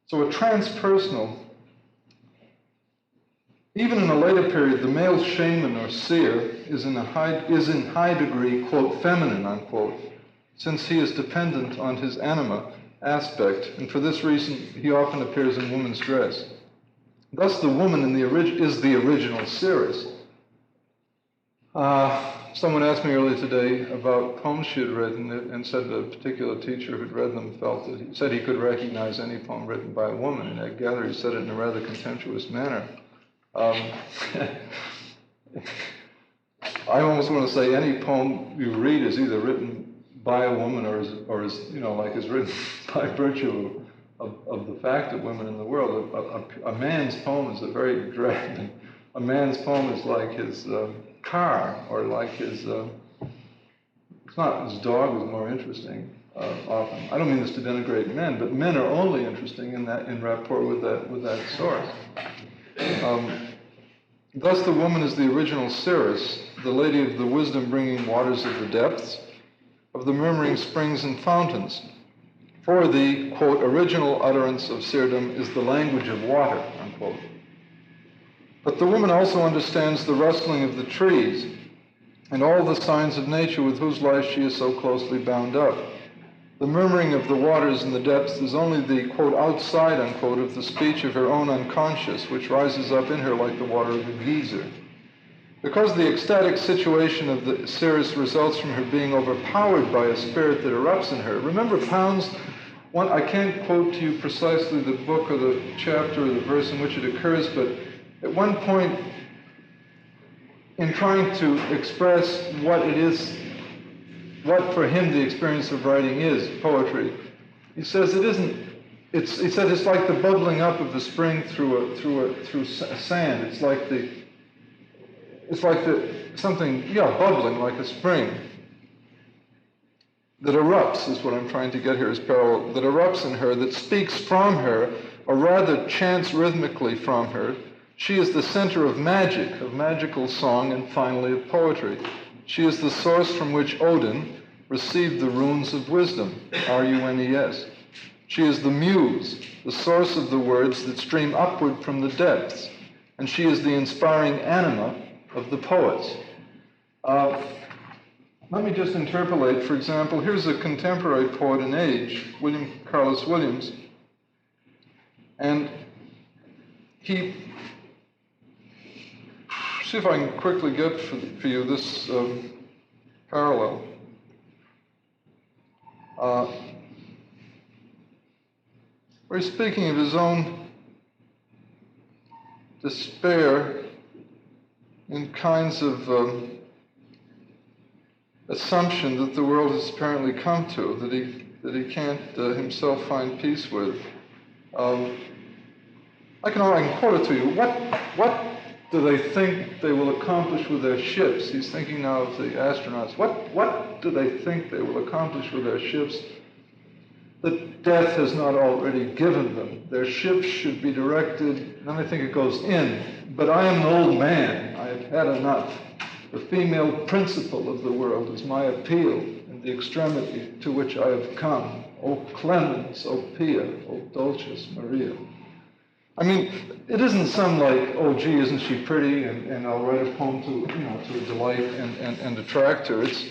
So a transpersonal, even in a later period, the male shaman or seer is in high degree, quote, feminine, unquote, since he is dependent on his anima aspect, and for this reason he often appears in woman's dress. Thus the woman is the original seeress. Someone asked me earlier today about poems she had written and said that a particular teacher who'd read them felt that he said he could recognize any poem written by a woman, and I gather he said it in a rather contemptuous manner. I almost want to say any poem you read is either written by a woman or is written by virtue of the fact of women in the world. A man's poem is a very drab. A man's poem is like his car, or like his. It's not his dog is more interesting often. I don't mean this to denigrate men, but men are only interesting in rapport with that source. Thus, the woman is the original seeress, the lady of the wisdom-bringing waters of the depths, of the murmuring springs and fountains. For the, quote, original utterance of seerdom is the language of water, unquote. But the woman also understands the rustling of the trees and all the signs of nature with whose life she is so closely bound up. The murmuring of the waters in the depths is only the, quote, outside, unquote, of the speech of her own unconscious, which rises up in her like the water of a geyser. Because the ecstatic situation of the seeress results from her being overpowered by a spirit that erupts in her. Remember Pound's, I can't quote to you precisely the book or the chapter or the verse in which it occurs, but at one point, in trying to express what it is, what for him the experience of writing is, poetry, he says he said it's like the bubbling up of the spring through sand. It's like bubbling like a spring that erupts, is what I'm trying to get here as parallel, that erupts in her, that speaks from her, or rather chants rhythmically from her. She is the center of magic, of magical song, and finally of poetry. She is the source from which Odin received the runes of wisdom, R-U-N-E-S. She is the muse, the source of the words that stream upward from the depths, and she is the inspiring anima of the poets. Let me just interpolate. For example, here's a contemporary poet in age, William Carlos Williams, and he, see if I can quickly get for you this parallel. Where he's speaking of his own despair in kinds of assumption that the world has apparently come to, that he can't himself find peace with. I can quote it to you. What do they think they will accomplish with their ships? He's thinking now of the astronauts. What do they think they will accomplish with their ships that death has not already given them? Their ships should be directed, and I think it goes in, but I am an old man. I have had enough. The female principle of the world is my appeal and the extremity to which I have come. O clemens, O pia, O dulcis Maria. I mean, it isn't some like, oh, gee, isn't she pretty, and I'll write a poem to delight and attract her. It's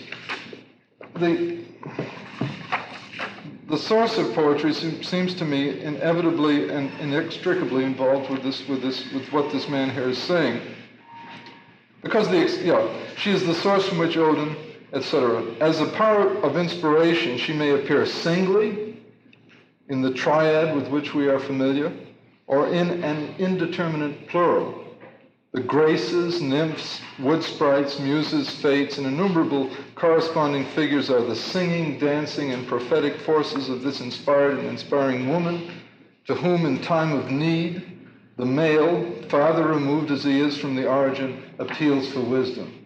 the source of poetry seems to me inevitably and inextricably involved with what this man here is saying. Because she is the source from which Odin, etc. As a power of inspiration, she may appear singly in the triad with which we are familiar, or in an indeterminate plural. The graces, nymphs, wood sprites, muses, fates, and innumerable corresponding figures are the singing, dancing, and prophetic forces of this inspired and inspiring woman, to whom in time of need, the male, farther removed as he is from the origin, appeals for wisdom.